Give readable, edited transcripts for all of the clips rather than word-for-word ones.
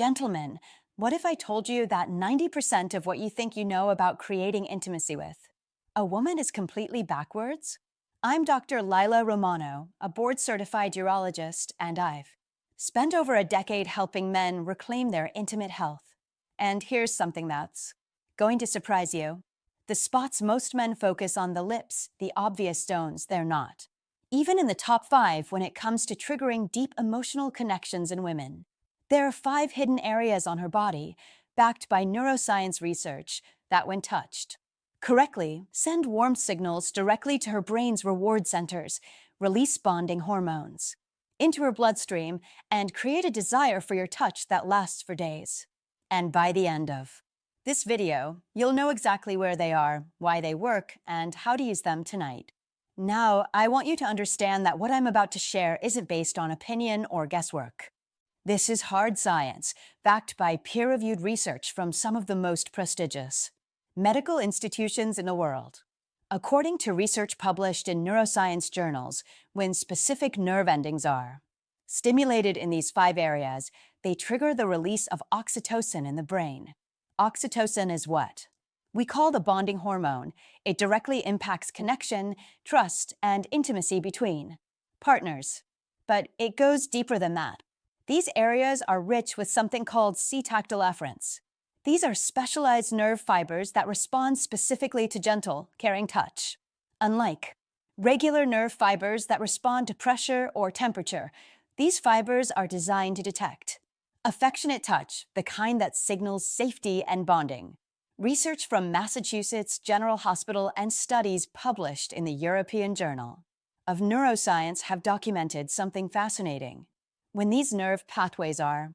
Gentlemen, what if I told you that 90% of what you think you know about creating intimacy with a woman is completely backwards? I'm Dr. Lila Romano, a board-certified urologist, and I've spent over a decade helping men reclaim their intimate health. And here's something that's going to surprise you. The spots most men focus on, the lips, the obvious zones, they're not even in the top 5 when it comes to triggering deep emotional connections in women. There are 5 hidden areas on her body, backed by neuroscience research, that when touched correctly, send warmth signals directly to her brain's reward centers, release bonding hormones into her bloodstream, and create a desire for your touch that lasts for days. And by the end of this video, you'll know exactly where they are, why they work, and how to use them tonight. Now, I want you to understand that what I'm about to share isn't based on opinion or guesswork. This is hard science, backed by peer-reviewed research from some of the most prestigious medical institutions in the world. According to research published in neuroscience journals, when specific nerve endings are stimulated in these 5 areas, they trigger the release of oxytocin in the brain. Oxytocin is what we call the bonding hormone. It directly impacts connection, trust, and intimacy between partners. But it goes deeper than that. These areas are rich with something called C-tactile afferents. These are specialized nerve fibers that respond specifically to gentle, caring touch. Unlike regular nerve fibers that respond to pressure or temperature, these fibers are designed to detect affectionate touch, the kind that signals safety and bonding. Research from Massachusetts General Hospital and studies published in the European Journal of Neuroscience have documented something fascinating. When these nerve pathways are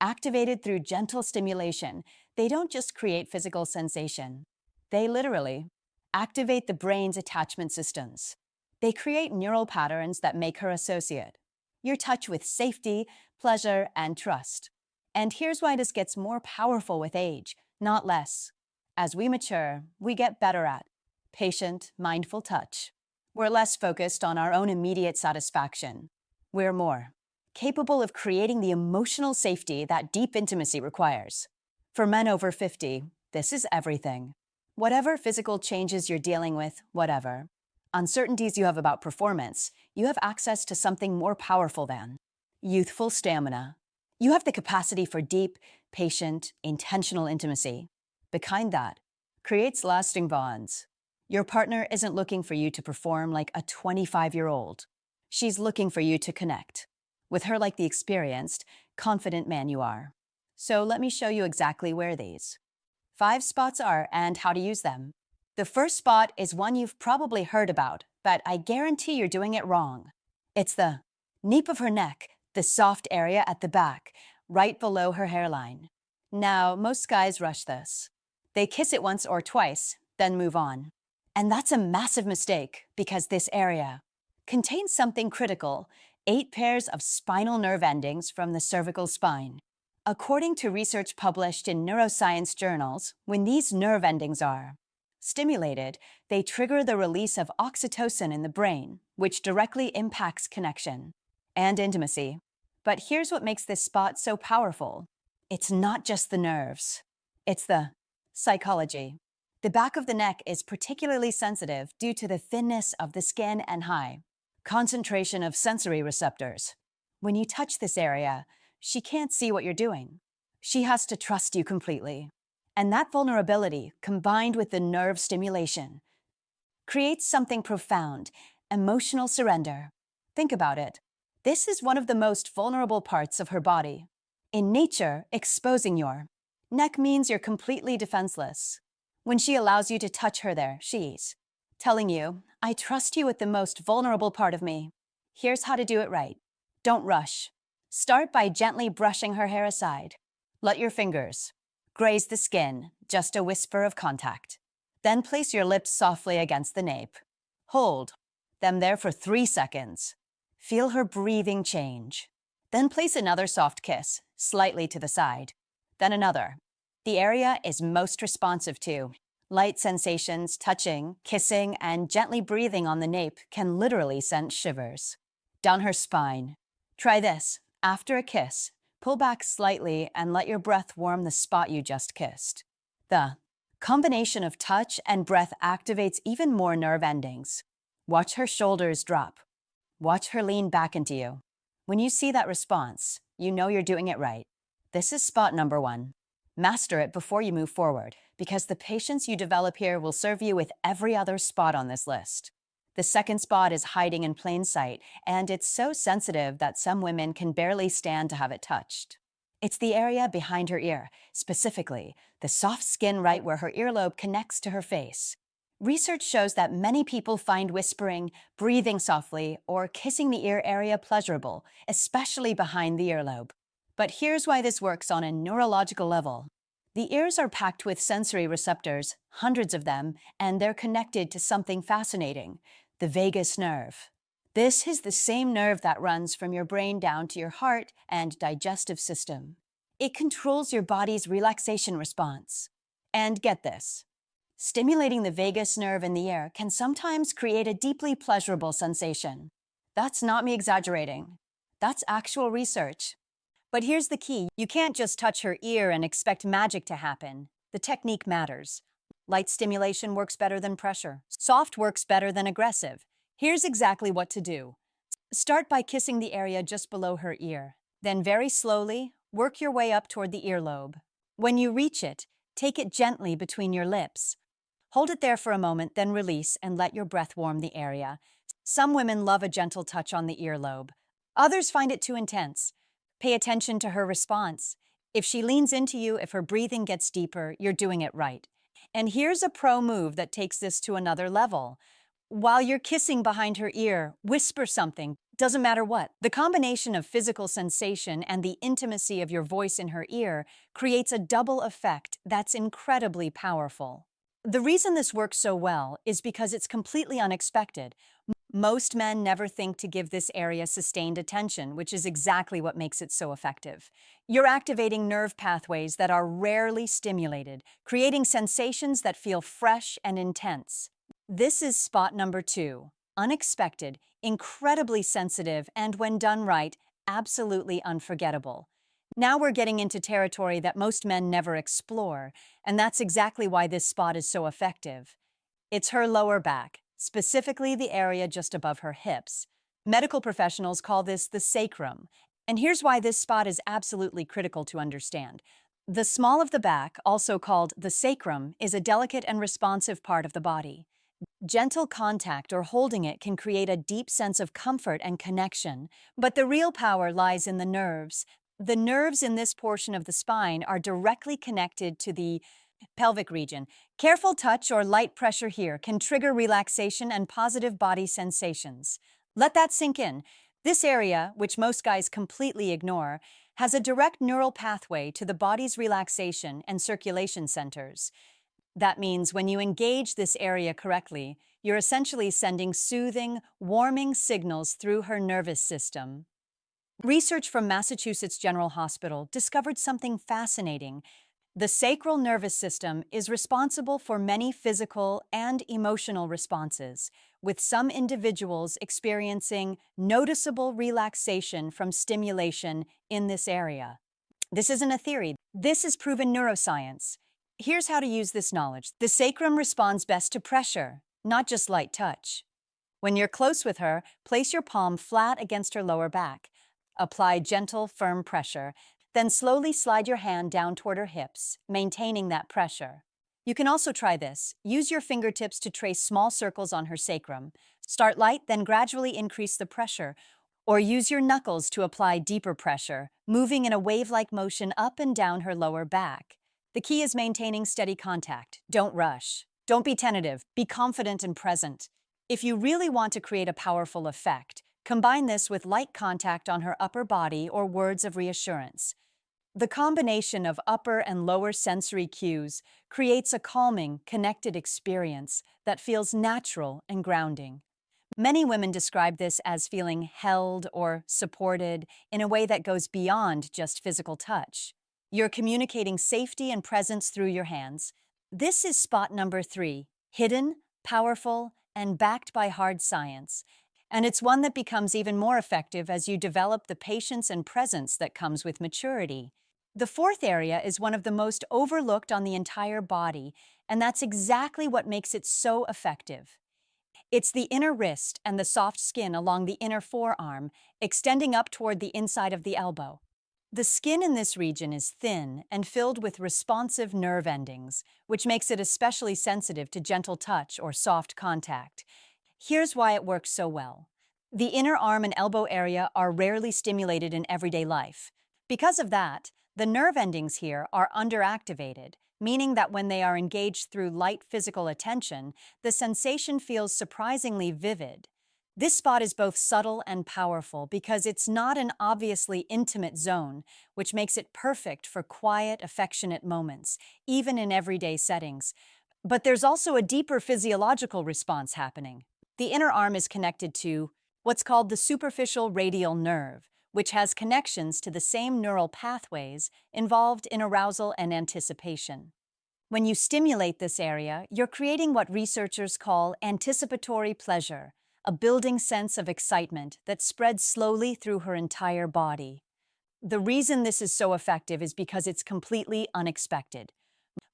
activated through gentle stimulation, they don't just create physical sensation. They literally activate the brain's attachment systems. They create neural patterns that make her associate your touch with safety, pleasure, and trust. And here's why this gets more powerful with age, not less. As we mature, we get better at patient, mindful touch. We're less focused on our own immediate satisfaction. We're more capable of creating the emotional safety that deep intimacy requires. For men over 50, this is everything. Whatever physical changes you're dealing with, whatever uncertainties you have about performance, you have access to something more powerful than youthful stamina. You have the capacity for deep, patient, intentional intimacy. The kind that creates lasting bonds. Your partner isn't looking for you to perform like a 25-year-old. She's looking for you to connect with her like the experienced, confident man you are. So let me show you exactly where these 5 spots are and how to use them. The first spot is one you've probably heard about, but I guarantee you're doing it wrong. It's the nape of her neck, the soft area at the back, right below her hairline. Now, most guys rush this. They kiss it once or twice, then move on. And that's a massive mistake because this area contains something critical: 8 pairs of spinal nerve endings from the cervical spine. According to research published in neuroscience journals, when these nerve endings are stimulated, they trigger the release of oxytocin in the brain, which directly impacts connection and intimacy. But here's what makes this spot so powerful. It's not just the nerves. It's the psychology. The back of the neck is particularly sensitive due to the thinness of the skin and high concentration of sensory receptors. When you touch this area, she can't see what you're doing. She has to trust you completely. And that vulnerability, combined with the nerve stimulation, creates something profound: emotional surrender. Think about it. This is one of the most vulnerable parts of her body. In nature, exposing your neck means you're completely defenseless. When she allows you to touch her there, she's telling you, I trust you with the most vulnerable part of me. Here's how to do it right. Don't rush. Start by gently brushing her hair aside. Let your fingers graze the skin, just a whisper of contact. Then place your lips softly against the nape. Hold them there for 3 seconds. Feel her breathing change. Then place another soft kiss, slightly to the side. Then another. The area is most responsive to light sensations. Touching, kissing, and gently breathing on the nape can literally send shivers down her spine. Try this. After a kiss, Pull back slightly and let your breath warm the spot you just kissed. The combination of touch and breath activates even more nerve endings. Watch her shoulders drop. Watch her lean back into you. When you see that response, you know you're doing it right. This is spot number one. Master it before you move forward, because the patience you develop here will serve you with every other spot on this list. The second spot is hiding in plain sight, and it's so sensitive that some women can barely stand to have it touched. It's the area behind her ear, specifically the soft skin right where her earlobe connects to her face. Research shows that many people find whispering, breathing softly, or kissing the ear area pleasurable, especially behind the earlobe. But here's why this works on a neurological level. The ears are packed with sensory receptors, hundreds of them, and they're connected to something fascinating, the vagus nerve. This is the same nerve that runs from your brain down to your heart and digestive system. It controls your body's relaxation response. And get this, stimulating the vagus nerve in the ear can sometimes create a deeply pleasurable sensation. That's not me exaggerating. That's actual research. But here's the key. You can't just touch her ear and expect magic to happen. The technique matters. Light stimulation works better than pressure. Soft works better than aggressive. Here's exactly what to do. Start by kissing the area just below her ear. Then very slowly, work your way up toward the earlobe. When you reach it, take it gently between your lips. Hold it there for a moment, then release and let your breath warm the area. Some women love a gentle touch on the earlobe. Others find it too intense. Pay attention to her response. If she leans into you, if her breathing gets deeper, you're doing it right. And here's a pro move that takes this to another level. While you're kissing behind her ear, whisper something, doesn't matter what. The combination of physical sensation and the intimacy of your voice in her ear creates a double effect that's incredibly powerful. The reason this works so well is because it's completely unexpected. Most men never think to give this area sustained attention, which is exactly what makes it so effective. You're activating nerve pathways that are rarely stimulated, creating sensations that feel fresh and intense. This is spot number two. Unexpected, incredibly sensitive, and when done right, absolutely unforgettable. Now we're getting into territory that most men never explore, and that's exactly why this spot is so effective. It's her lower back, specifically the area just above her hips. Medical professionals call this the sacrum, and here's why this spot is absolutely critical to understand. The small of the back, also called the sacrum, is a delicate and responsive part of the body. Gentle contact or holding it can create a deep sense of comfort and connection, but the real power lies in the nerves. The nerves in this portion of the spine are directly connected to the pelvic region. Careful touch or light pressure here can trigger relaxation and positive body sensations. Let that sink in. This area, which most guys completely ignore, has a direct neural pathway to the body's relaxation and circulation centers. That means when you engage this area correctly, you're essentially sending soothing, warming signals through her nervous system. Research from Massachusetts General Hospital discovered something fascinating. The sacral nervous system is responsible for many physical and emotional responses, with some individuals experiencing noticeable relaxation from stimulation in this area. This isn't a theory. This is proven neuroscience. Here's how to use this knowledge. The sacrum responds best to pressure, not just light touch. When you're close with her, place your palm flat against her lower back. Apply gentle, firm pressure. Then slowly slide your hand down toward her hips, maintaining that pressure. You can also try this. Use your fingertips to trace small circles on her sacrum. Start light, then gradually increase the pressure. Or use your knuckles to apply deeper pressure, moving in a wave-like motion up and down her lower back. The key is maintaining steady contact. Don't rush. Don't be tentative. Be confident and present. If you really want to create a powerful effect, combine this with light contact on her upper body or words of reassurance. The combination of upper and lower sensory cues creates a calming, connected experience that feels natural and grounding. Many women describe this as feeling held or supported in a way that goes beyond just physical touch. You're communicating safety and presence through your hands. This is spot number three, hidden, powerful, and backed by hard science. And it's one that becomes even more effective as you develop the patience and presence that comes with maturity. The fourth area is one of the most overlooked on the entire body, and that's exactly what makes it so effective. It's the inner wrist and the soft skin along the inner forearm, extending up toward the inside of the elbow. The skin in this region is thin and filled with responsive nerve endings, which makes it especially sensitive to gentle touch or soft contact. Here's why it works so well. The inner arm and elbow area are rarely stimulated in everyday life. Because of that, the nerve endings here are underactivated, meaning that when they are engaged through light physical attention, the sensation feels surprisingly vivid. This spot is both subtle and powerful because it's not an obviously intimate zone, which makes it perfect for quiet, affectionate moments, even in everyday settings. But there's also a deeper physiological response happening. The inner arm is connected to what's called the superficial radial nerve, which has connections to the same neural pathways involved in arousal and anticipation. When you stimulate this area, you're creating what researchers call anticipatory pleasure, a building sense of excitement that spreads slowly through her entire body. The reason this is so effective is because it's completely unexpected.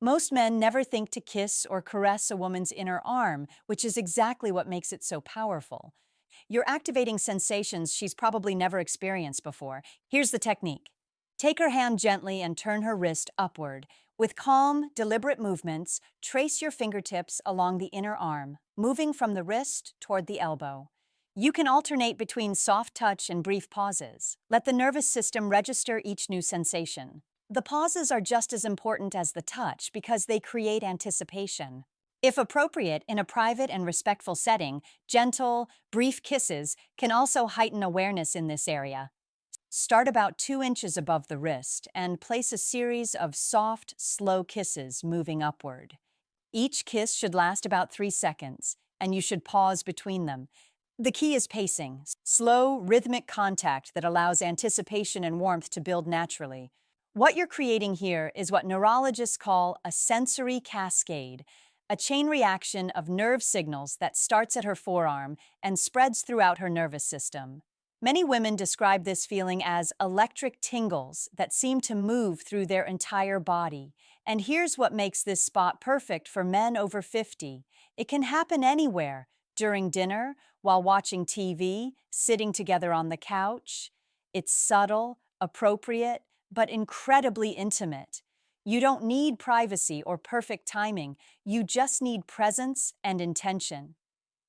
Most men never think to kiss or caress a woman's inner arm, which is exactly what makes it so powerful. You're activating sensations she's probably never experienced before. Here's the technique. Take her hand gently and turn her wrist upward. With calm, deliberate movements, trace your fingertips along the inner arm, moving from the wrist toward the elbow. You can alternate between soft touch and brief pauses. Let the nervous system register each new sensation. The pauses are just as important as the touch because they create anticipation. If appropriate, in a private and respectful setting, gentle, brief kisses can also heighten awareness in this area. Start about 2 inches above the wrist and place a series of soft, slow kisses moving upward. Each kiss should last about 3 seconds, and you should pause between them. The key is pacing, slow, rhythmic contact that allows anticipation and warmth to build naturally. What you're creating here is what neurologists call a sensory cascade, a chain reaction of nerve signals that starts at her forearm and spreads throughout her nervous system. Many women describe this feeling as electric tingles that seem to move through their entire body. And here's what makes this spot perfect for men over 50. It can happen anywhere, during dinner, while watching TV, sitting together on the couch. It's subtle, appropriate, but incredibly intimate. You don't need privacy or perfect timing. You just need presence and intention.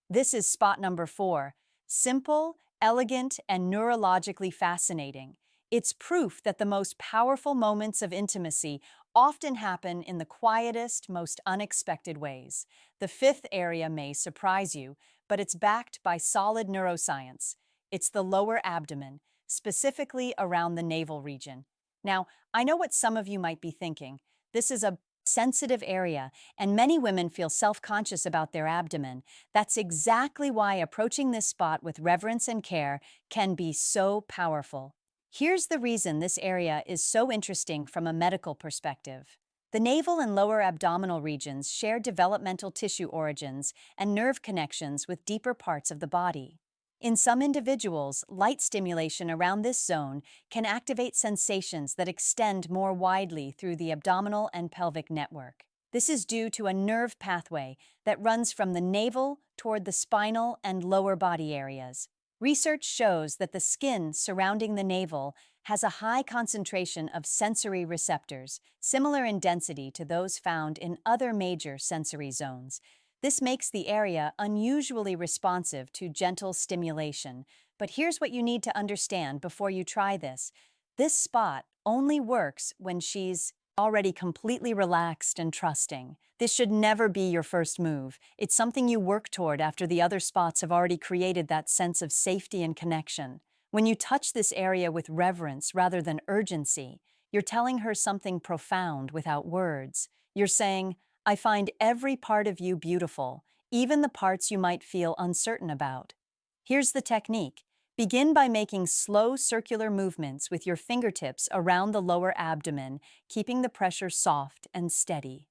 This is spot number 4. Simple, elegant, and neurologically fascinating. It's proof that the most powerful moments of intimacy often happen in the quietest, most unexpected ways. The fifth area may surprise you, but it's backed by solid neuroscience. It's the lower abdomen, specifically around the navel region. Now, I know what some of you might be thinking. This is a sensitive area, and many women feel self-conscious about their abdomen. That's exactly why approaching this spot with reverence and care can be so powerful. Here's the reason this area is so interesting from a medical perspective. The navel and lower abdominal regions share developmental tissue origins and nerve connections with deeper parts of the body. In some individuals, light stimulation around this zone can activate sensations that extend more widely through the abdominal and pelvic network. This is due to a nerve pathway that runs from the navel toward the spinal and lower body areas. Research shows that the skin surrounding the navel has a high concentration of sensory receptors, similar in density to those found in other major sensory zones. This makes the area unusually responsive to gentle stimulation. But here's what you need to understand before you try this. This spot only works when she's already completely relaxed and trusting. This should never be your first move. It's something you work toward after the other spots have already created that sense of safety and connection. When you touch this area with reverence rather than urgency, you're telling her something profound without words. You're saying, I find every part of you beautiful, even the parts you might feel uncertain about. Here's the technique. Begin by making slow circular movements with your fingertips around the lower abdomen, keeping the pressure soft and steady.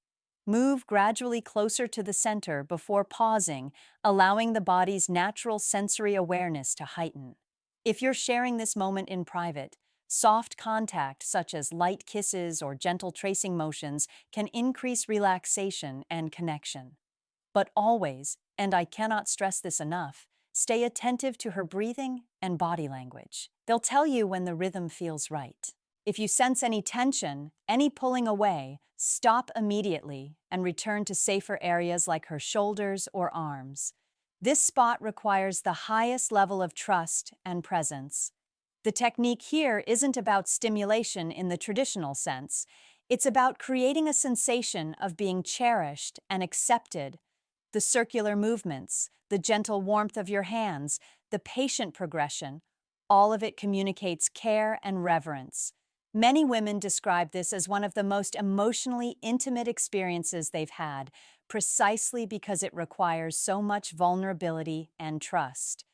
Move gradually closer to the center before pausing, allowing the body's natural sensory awareness to heighten. If you're sharing this moment in private, soft contact, such as light kisses or gentle tracing motions, can increase relaxation and connection. But always, and I cannot stress this enough, stay attentive to her breathing and body language. They'll tell you when the rhythm feels right. If you sense any tension, any pulling away, stop immediately and return to safer areas like her shoulders or arms. This spot requires the highest level of trust and presence. The technique here isn't about stimulation in the traditional sense. It's about creating a sensation of being cherished and accepted. The circular movements, the gentle warmth of your hands, the patient progression, all of it communicates care and reverence. Many women describe this as one of the most emotionally intimate experiences they've had, precisely because it requires so much vulnerability and trust.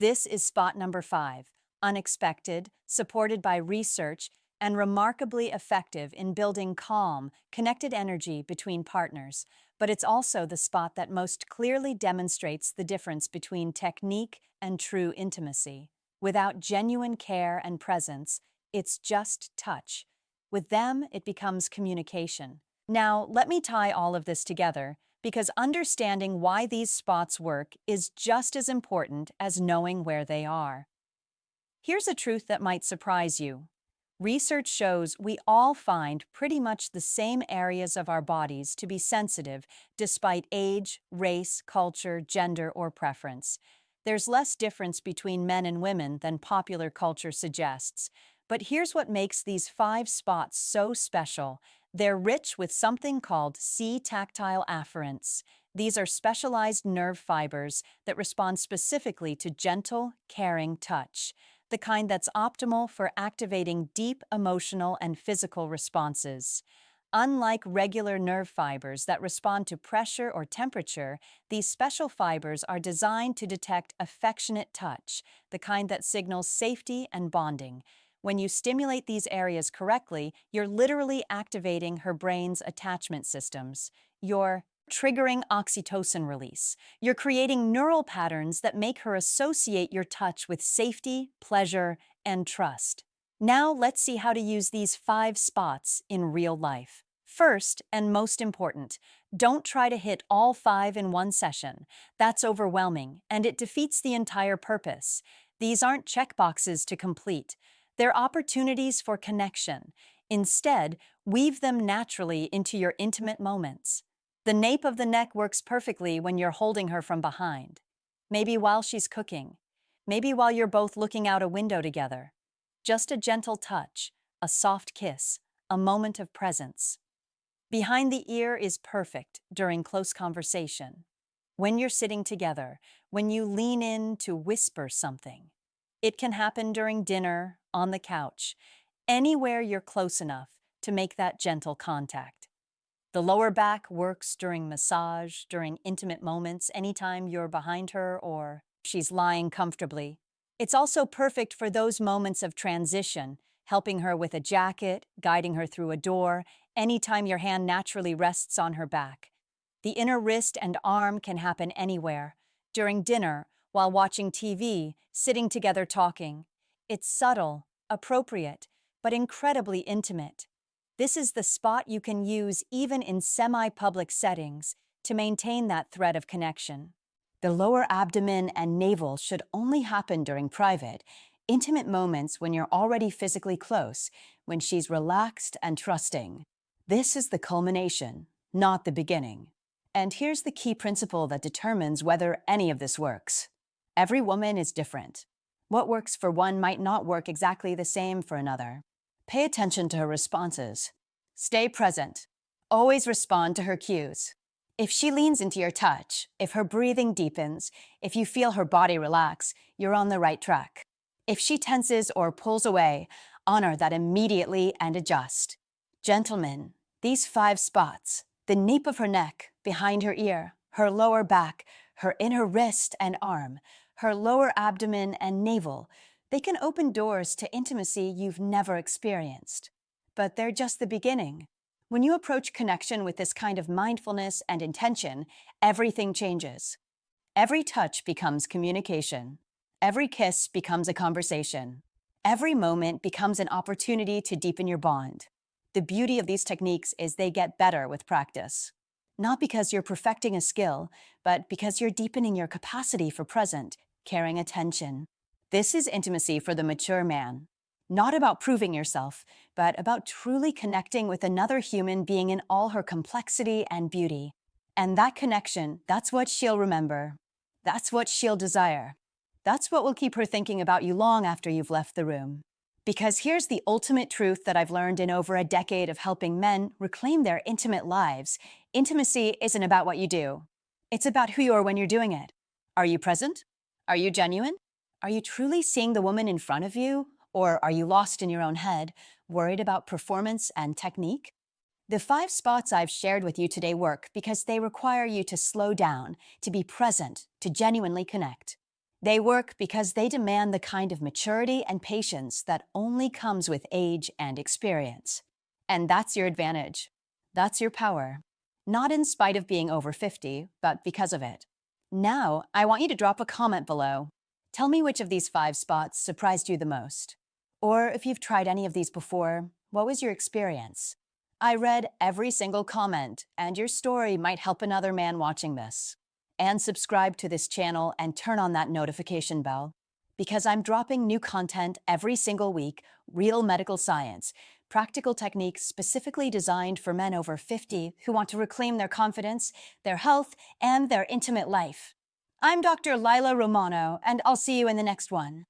This is spot number 5, unexpected, supported by research, and remarkably effective in building calm, connected energy between partners. But it's also the spot that most clearly demonstrates the difference between technique and true intimacy. Without genuine care and presence, it's just touch. With them, it becomes communication. Now, let me tie all of this together, because understanding why these spots work is just as important as knowing where they are. Here's a truth that might surprise you. Research shows we all find pretty much the same areas of our bodies to be sensitive despite age, race, culture, gender, or preference. There's less difference between men and women than popular culture suggests. But here's what makes these 5 spots so special. They're rich with something called C-tactile afferents. These are specialized nerve fibers that respond specifically to gentle, caring touch, the kind that's optimal for activating deep emotional and physical responses. Unlike regular nerve fibers that respond to pressure or temperature, these special fibers are designed to detect affectionate touch, the kind that signals safety and bonding. When you stimulate these areas correctly, you're literally activating her brain's attachment systems. You're triggering oxytocin release. You're creating neural patterns that make her associate your touch with safety, pleasure, and trust. Now let's see how to use these 5 spots in real life. First, and most important, don't try to hit all 5 in one session. That's overwhelming, and it defeats the entire purpose. These aren't checkboxes to complete. They're opportunities for connection. Instead, weave them naturally into your intimate moments. The nape of the neck works perfectly when you're holding her from behind. Maybe while she's cooking. Maybe while you're both looking out a window together. Just a gentle touch, a soft kiss, a moment of presence. Behind the ear is perfect during close conversation. When you're sitting together, when you lean in to whisper something. It can happen during dinner, on the couch, anywhere you're close enough to make that gentle contact. The lower back works during massage, during intimate moments, anytime you're behind her or she's lying comfortably. It's also perfect for those moments of transition, helping her with a jacket, guiding her through a door, anytime your hand naturally rests on her back. The inner wrist and arm can happen anywhere, during dinner, while watching TV, sitting together talking. It's subtle, appropriate, but incredibly intimate. This is the spot you can use even in semi-public settings to maintain that thread of connection. The lower abdomen and navel should only happen during private, intimate moments when you're already physically close, when she's relaxed and trusting. This is the culmination, not the beginning. And here's the key principle that determines whether any of this works. Every woman is different. What works for one might not work exactly the same for another. Pay attention to her responses. Stay present. Always respond to her cues. If she leans into your touch, if her breathing deepens, if you feel her body relax, you're on the right track. If she tenses or pulls away, honor that immediately and adjust. Gentlemen, these 5 spots, the nape of her neck, behind her ear, her lower back, her inner wrist and arm, her lower abdomen and navel, they can open doors to intimacy you've never experienced. But they're just the beginning. When you approach connection with this kind of mindfulness and intention, everything changes. Every touch becomes communication. Every kiss becomes a conversation. Every moment becomes an opportunity to deepen your bond. The beauty of these techniques is they get better with practice. Not because you're perfecting a skill, but because you're deepening your capacity for present, caring attention. This is intimacy for the mature man. Not about proving yourself, but about truly connecting with another human being in all her complexity and beauty. And that connection, that's what she'll remember. That's what she'll desire. That's what will keep her thinking about you long after you've left the room. Because here's the ultimate truth that I've learned in over a decade of helping men reclaim their intimate lives. Intimacy isn't about what you do. It's about who you are when you're doing it. Are you present? Are you genuine? Are you truly seeing the woman in front of you? Or are you lost in your own head, worried about performance and technique? The 5 spots I've shared with you today work because they require you to slow down, to be present, to genuinely connect. They work because they demand the kind of maturity and patience that only comes with age and experience. And that's your advantage. That's your power. Not in spite of being over 50, but because of it. Now, I want you to drop a comment below. Tell me which of these 5 spots surprised you the most. Or if you've tried any of these before, what was your experience? I read every single comment, and your story might help another man watching this. And subscribe to this channel and turn on that notification bell, because I'm dropping new content every single week, real medical science, practical techniques specifically designed for men over 50 who want to reclaim their confidence, their health, and their intimate life. I'm Dr. Lila Romano, and I'll see you in the next one.